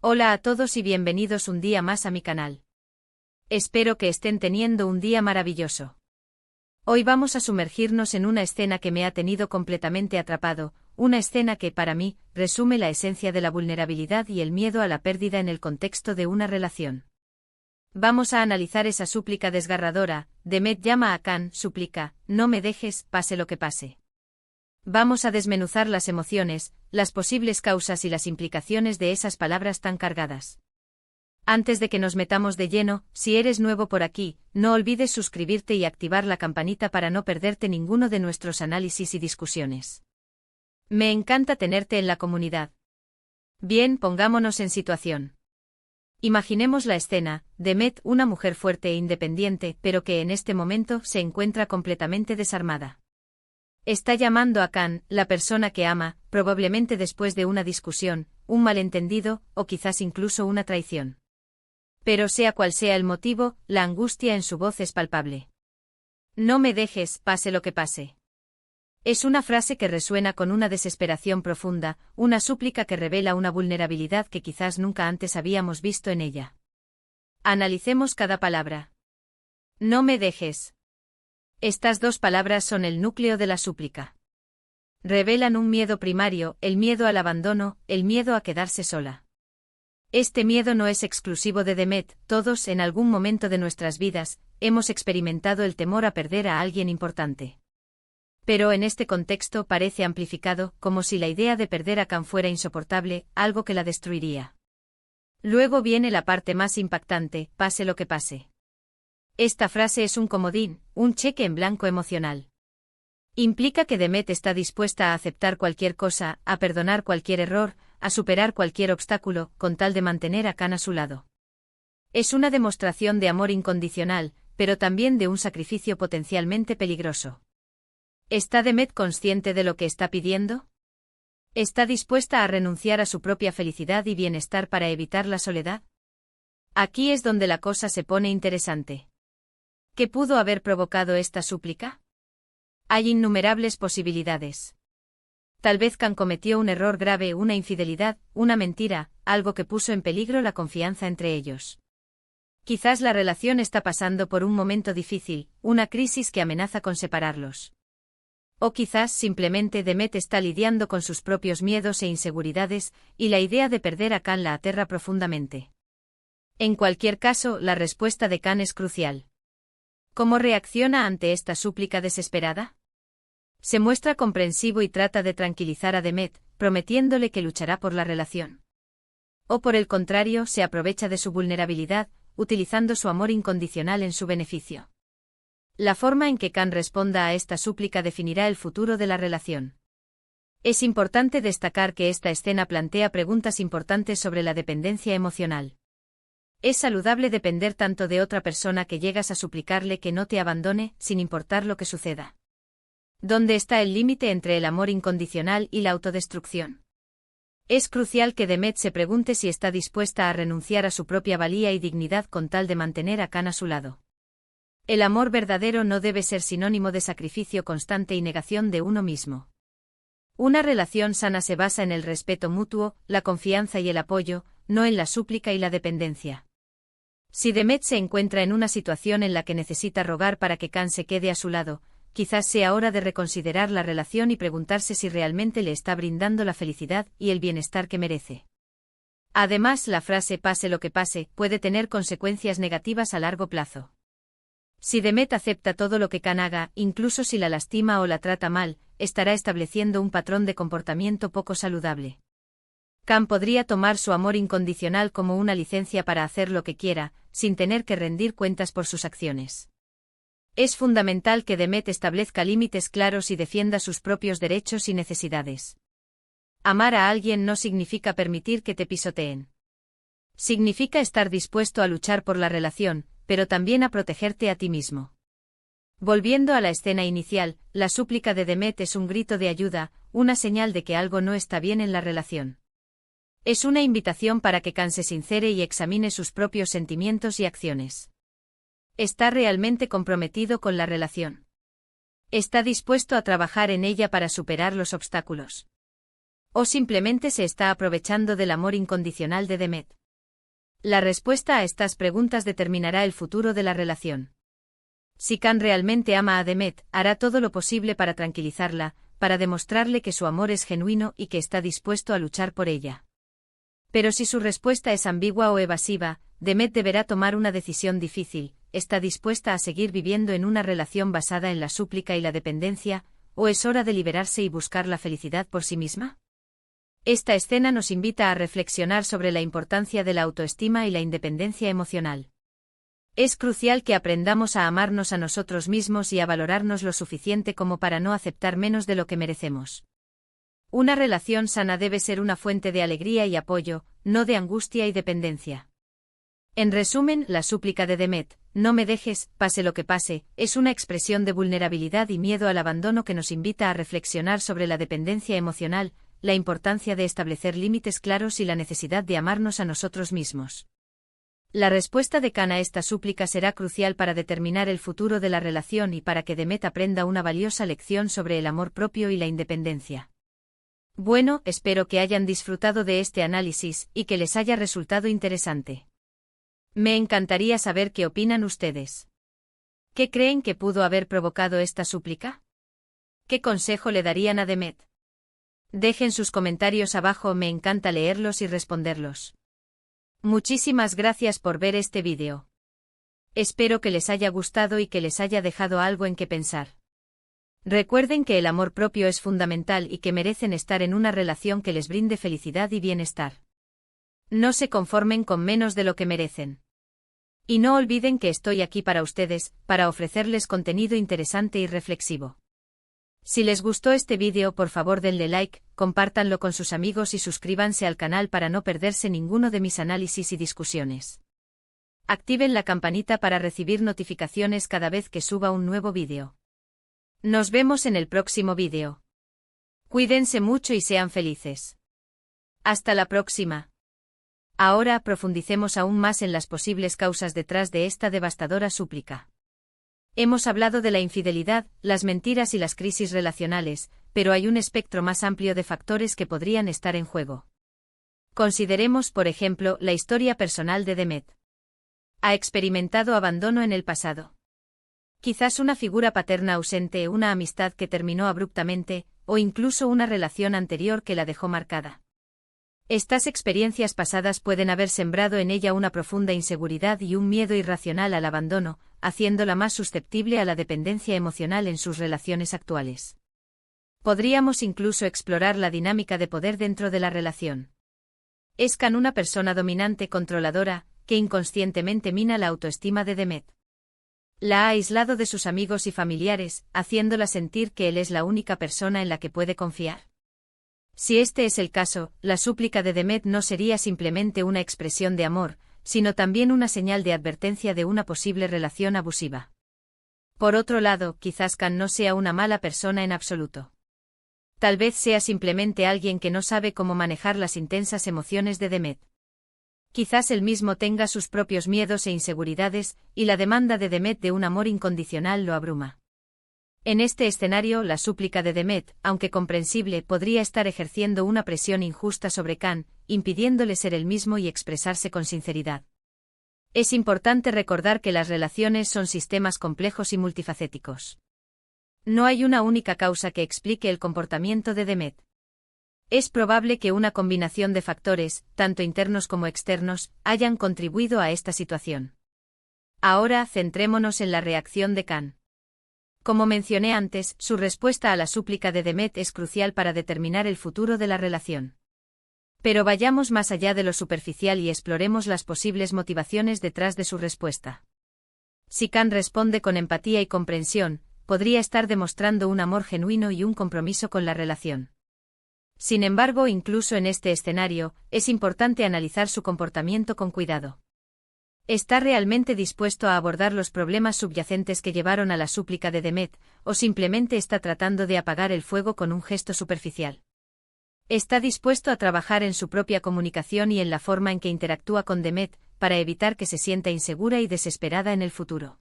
Hola a todos y bienvenidos un día más a mi canal. Espero que estén teniendo un día maravilloso. Hoy vamos a sumergirnos en una escena que me ha tenido completamente atrapado, una escena que, para mí, resume la esencia de la vulnerabilidad y el miedo a la pérdida en el contexto de una relación. Vamos a analizar esa súplica desgarradora. Demet llama a Can, súplica, no me dejes, pase lo que pase. Vamos a desmenuzar las emociones, las posibles causas y las implicaciones de esas palabras tan cargadas. Antes de que nos metamos de lleno, si eres nuevo por aquí, no olvides suscribirte y activar la campanita para no perderte ninguno de nuestros análisis y discusiones. Me encanta tenerte en la comunidad. Bien, pongámonos en situación. Imaginemos la escena: Demet, una mujer fuerte e independiente, pero que en este momento se encuentra completamente desarmada. Está llamando a Can, la persona que ama, probablemente después de una discusión, un malentendido, o quizás incluso una traición. Pero sea cual sea el motivo, la angustia en su voz es palpable. No me dejes, pase lo que pase. Es una frase que resuena con una desesperación profunda, una súplica que revela una vulnerabilidad que quizás nunca antes habíamos visto en ella. Analicemos cada palabra. No me dejes. Estas dos palabras son el núcleo de la súplica. Revelan un miedo primario, el miedo al abandono, el miedo a quedarse sola. Este miedo no es exclusivo de Demet, todos en algún momento de nuestras vidas hemos experimentado el temor a perder a alguien importante. Pero en este contexto parece amplificado, como si la idea de perder a Can fuera insoportable, algo que la destruiría. Luego viene la parte más impactante: pase lo que pase. Esta frase es un comodín, un cheque en blanco emocional. Implica que Demet está dispuesta a aceptar cualquier cosa, a perdonar cualquier error, a superar cualquier obstáculo, con tal de mantener a Can a su lado. Es una demostración de amor incondicional, pero también de un sacrificio potencialmente peligroso. ¿Está Demet consciente de lo que está pidiendo? ¿Está dispuesta a renunciar a su propia felicidad y bienestar para evitar la soledad? Aquí es donde la cosa se pone interesante. ¿Qué pudo haber provocado esta súplica? Hay innumerables posibilidades. Tal vez Can cometió un error grave, una infidelidad, una mentira, algo que puso en peligro la confianza entre ellos. Quizás la relación está pasando por un momento difícil, una crisis que amenaza con separarlos. O quizás simplemente Demet está lidiando con sus propios miedos e inseguridades, y la idea de perder a Can la aterra profundamente. En cualquier caso, la respuesta de Can es crucial. ¿Cómo reacciona ante esta súplica desesperada? Se muestra comprensivo y trata de tranquilizar a Demet, prometiéndole que luchará por la relación. O por el contrario, se aprovecha de su vulnerabilidad, utilizando su amor incondicional en su beneficio. La forma en que Can responda a esta súplica definirá el futuro de la relación. Es importante destacar que esta escena plantea preguntas importantes sobre la dependencia emocional. ¿Es saludable depender tanto de otra persona que llegas a suplicarle que no te abandone, sin importar lo que suceda? ¿Dónde está el límite entre el amor incondicional y la autodestrucción? Es crucial que Demet se pregunte si está dispuesta a renunciar a su propia valía y dignidad con tal de mantener a Can a su lado. El amor verdadero no debe ser sinónimo de sacrificio constante y negación de uno mismo. Una relación sana se basa en el respeto mutuo, la confianza y el apoyo, no en la súplica y la dependencia. Si Demet se encuentra en una situación en la que necesita rogar para que Can se quede a su lado, quizás sea hora de reconsiderar la relación y preguntarse si realmente le está brindando la felicidad y el bienestar que merece. Además, la frase pase lo que pase puede tener consecuencias negativas a largo plazo. Si Demet acepta todo lo que Can haga, incluso si la lastima o la trata mal, estará estableciendo un patrón de comportamiento poco saludable. Can podría tomar su amor incondicional como una licencia para hacer lo que quiera, sin tener que rendir cuentas por sus acciones. Es fundamental que Demet establezca límites claros y defienda sus propios derechos y necesidades. Amar a alguien no significa permitir que te pisoteen. Significa estar dispuesto a luchar por la relación, pero también a protegerte a ti mismo. Volviendo a la escena inicial, la súplica de Demet es un grito de ayuda, una señal de que algo no está bien en la relación. Es una invitación para que Can se sincere y examine sus propios sentimientos y acciones. ¿Está realmente comprometido con la relación? ¿Está dispuesto a trabajar en ella para superar los obstáculos? ¿O simplemente se está aprovechando del amor incondicional de Demet? La respuesta a estas preguntas determinará el futuro de la relación. Si Can realmente ama a Demet, hará todo lo posible para tranquilizarla, para demostrarle que su amor es genuino y que está dispuesto a luchar por ella. Pero si su respuesta es ambigua o evasiva, Demet deberá tomar una decisión difícil: ¿está dispuesta a seguir viviendo en una relación basada en la súplica y la dependencia, o es hora de liberarse y buscar la felicidad por sí misma? Esta escena nos invita a reflexionar sobre la importancia de la autoestima y la independencia emocional. Es crucial que aprendamos a amarnos a nosotros mismos y a valorarnos lo suficiente como para no aceptar menos de lo que merecemos. Una relación sana debe ser una fuente de alegría y apoyo, no de angustia y dependencia. En resumen, la súplica de Demet, no me dejes, pase lo que pase, es una expresión de vulnerabilidad y miedo al abandono que nos invita a reflexionar sobre la dependencia emocional, la importancia de establecer límites claros y la necesidad de amarnos a nosotros mismos. La respuesta de Can a esta súplica será crucial para determinar el futuro de la relación y para que Demet aprenda una valiosa lección sobre el amor propio y la independencia. Bueno, espero que hayan disfrutado de este análisis y que les haya resultado interesante. Me encantaría saber qué opinan ustedes. ¿Qué creen que pudo haber provocado esta súplica? ¿Qué consejo le darían a Demet? Dejen sus comentarios abajo, me encanta leerlos y responderlos. Muchísimas gracias por ver este vídeo. Espero que les haya gustado y que les haya dejado algo en qué pensar. Recuerden que el amor propio es fundamental y que merecen estar en una relación que les brinde felicidad y bienestar. No se conformen con menos de lo que merecen. Y no olviden que estoy aquí para ustedes, para ofrecerles contenido interesante y reflexivo. Si les gustó este vídeo, por favor denle like, compártanlo con sus amigos y suscríbanse al canal para no perderse ninguno de mis análisis y discusiones. Activen la campanita para recibir notificaciones cada vez que suba un nuevo vídeo. Nos vemos en el próximo vídeo. Cuídense mucho y sean felices. Hasta la próxima. Ahora profundicemos aún más en las posibles causas detrás de esta devastadora súplica. Hemos hablado de la infidelidad, las mentiras y las crisis relacionales, pero hay un espectro más amplio de factores que podrían estar en juego. Consideremos, por ejemplo, la historia personal de Demet. ¿Ha experimentado abandono en el pasado? Quizás una figura paterna ausente, una amistad que terminó abruptamente, o incluso una relación anterior que la dejó marcada. Estas experiencias pasadas pueden haber sembrado en ella una profunda inseguridad y un miedo irracional al abandono, haciéndola más susceptible a la dependencia emocional en sus relaciones actuales. Podríamos incluso explorar la dinámica de poder dentro de la relación. ¿Es Can una persona dominante, controladora, que inconscientemente mina la autoestima de Demet? La ha aislado de sus amigos y familiares, haciéndola sentir que él es la única persona en la que puede confiar. Si este es el caso, la súplica de Demet no sería simplemente una expresión de amor, sino también una señal de advertencia de una posible relación abusiva. Por otro lado, quizás Can no sea una mala persona en absoluto. Tal vez sea simplemente alguien que no sabe cómo manejar las intensas emociones de Demet. Quizás él mismo tenga sus propios miedos e inseguridades, y la demanda de Demet de un amor incondicional lo abruma. En este escenario, la súplica de Demet, aunque comprensible, podría estar ejerciendo una presión injusta sobre Can, impidiéndole ser él mismo y expresarse con sinceridad. Es importante recordar que las relaciones son sistemas complejos y multifacéticos. No hay una única causa que explique el comportamiento de Demet. Es probable que una combinación de factores, tanto internos como externos, hayan contribuido a esta situación. Ahora centrémonos en la reacción de Can. Como mencioné antes, su respuesta a la súplica de Demet es crucial para determinar el futuro de la relación. Pero vayamos más allá de lo superficial y exploremos las posibles motivaciones detrás de su respuesta. Si Can responde con empatía y comprensión, podría estar demostrando un amor genuino y un compromiso con la relación. Sin embargo, incluso en este escenario, es importante analizar su comportamiento con cuidado. ¿Está realmente dispuesto a abordar los problemas subyacentes que llevaron a la súplica de Demet, o simplemente está tratando de apagar el fuego con un gesto superficial? ¿Está dispuesto a trabajar en su propia comunicación y en la forma en que interactúa con Demet, para evitar que se sienta insegura y desesperada en el futuro?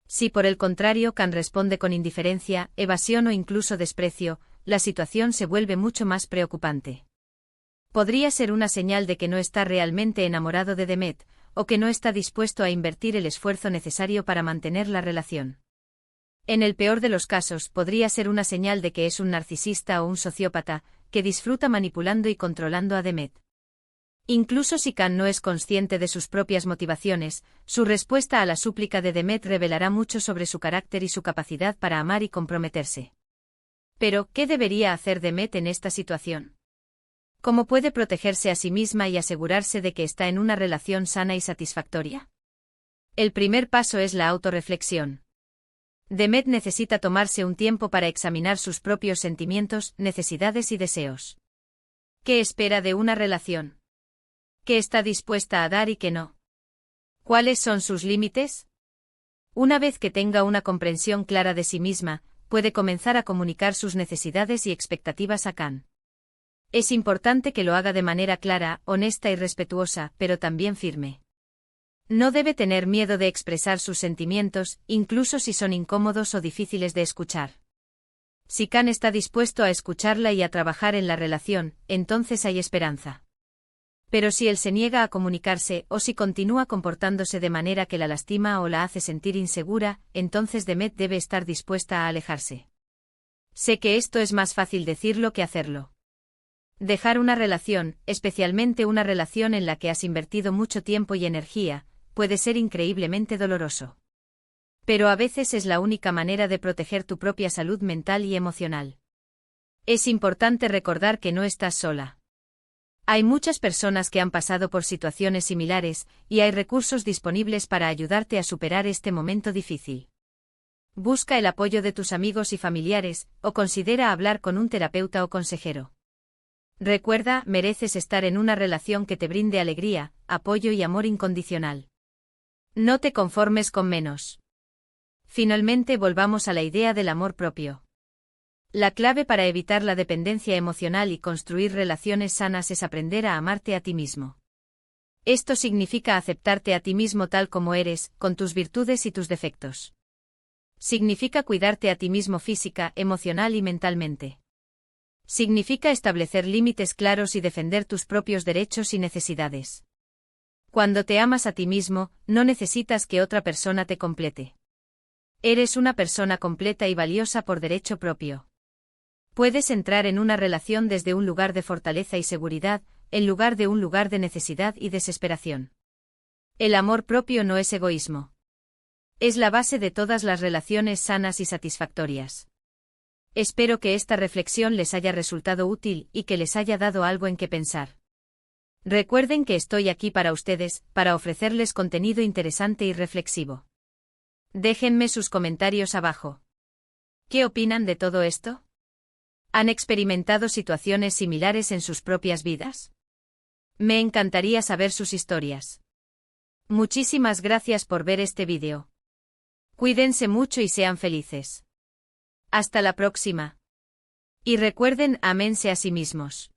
Si por el contrario Can responde con indiferencia, evasión o incluso desprecio, la situación se vuelve mucho más preocupante. Podría ser una señal de que no está realmente enamorado de Demet, o que no está dispuesto a invertir el esfuerzo necesario para mantener la relación. En el peor de los casos, podría ser una señal de que es un narcisista o un sociópata, que disfruta manipulando y controlando a Demet. Incluso si Can no es consciente de sus propias motivaciones, su respuesta a la súplica de Demet revelará mucho sobre su carácter y su capacidad para amar y comprometerse. Pero, ¿qué debería hacer Demet en esta situación? ¿Cómo puede protegerse a sí misma y asegurarse de que está en una relación sana y satisfactoria? El primer paso es la autorreflexión. Demet necesita tomarse un tiempo para examinar sus propios sentimientos, necesidades y deseos. ¿Qué espera de una relación? ¿Qué está dispuesta a dar y qué no? ¿Cuáles son sus límites? Una vez que tenga una comprensión clara de sí misma, puede comenzar a comunicar sus necesidades y expectativas a Can. Es importante que lo haga de manera clara, honesta y respetuosa, pero también firme. No debe tener miedo de expresar sus sentimientos, incluso si son incómodos o difíciles de escuchar. Si Can está dispuesto a escucharla y a trabajar en la relación, entonces hay esperanza. Pero si él se niega a comunicarse o si continúa comportándose de manera que la lastima o la hace sentir insegura, entonces Demet debe estar dispuesta a alejarse. Sé que esto es más fácil decirlo que hacerlo. Dejar una relación, especialmente una relación en la que has invertido mucho tiempo y energía, puede ser increíblemente doloroso. Pero a veces es la única manera de proteger tu propia salud mental y emocional. Es importante recordar que no estás sola. Hay muchas personas que han pasado por situaciones similares, y hay recursos disponibles para ayudarte a superar este momento difícil. Busca el apoyo de tus amigos y familiares, o considera hablar con un terapeuta o consejero. Recuerda, mereces estar en una relación que te brinde alegría, apoyo y amor incondicional. No te conformes con menos. Finalmente volvamos a la idea del amor propio. La clave para evitar la dependencia emocional y construir relaciones sanas es aprender a amarte a ti mismo. Esto significa aceptarte a ti mismo tal como eres, con tus virtudes y tus defectos. Significa cuidarte a ti mismo física, emocional y mentalmente. Significa establecer límites claros y defender tus propios derechos y necesidades. Cuando te amas a ti mismo, no necesitas que otra persona te complete. Eres una persona completa y valiosa por derecho propio. Puedes entrar en una relación desde un lugar de fortaleza y seguridad, en lugar de un lugar de necesidad y desesperación. El amor propio no es egoísmo. Es la base de todas las relaciones sanas y satisfactorias. Espero que esta reflexión les haya resultado útil y que les haya dado algo en qué pensar. Recuerden que estoy aquí para ustedes, para ofrecerles contenido interesante y reflexivo. Déjenme sus comentarios abajo. ¿Qué opinan de todo esto? ¿Han experimentado situaciones similares en sus propias vidas? Me encantaría saber sus historias. Muchísimas gracias por ver este vídeo. Cuídense mucho y sean felices. Hasta la próxima. Y recuerden, ámense a sí mismos.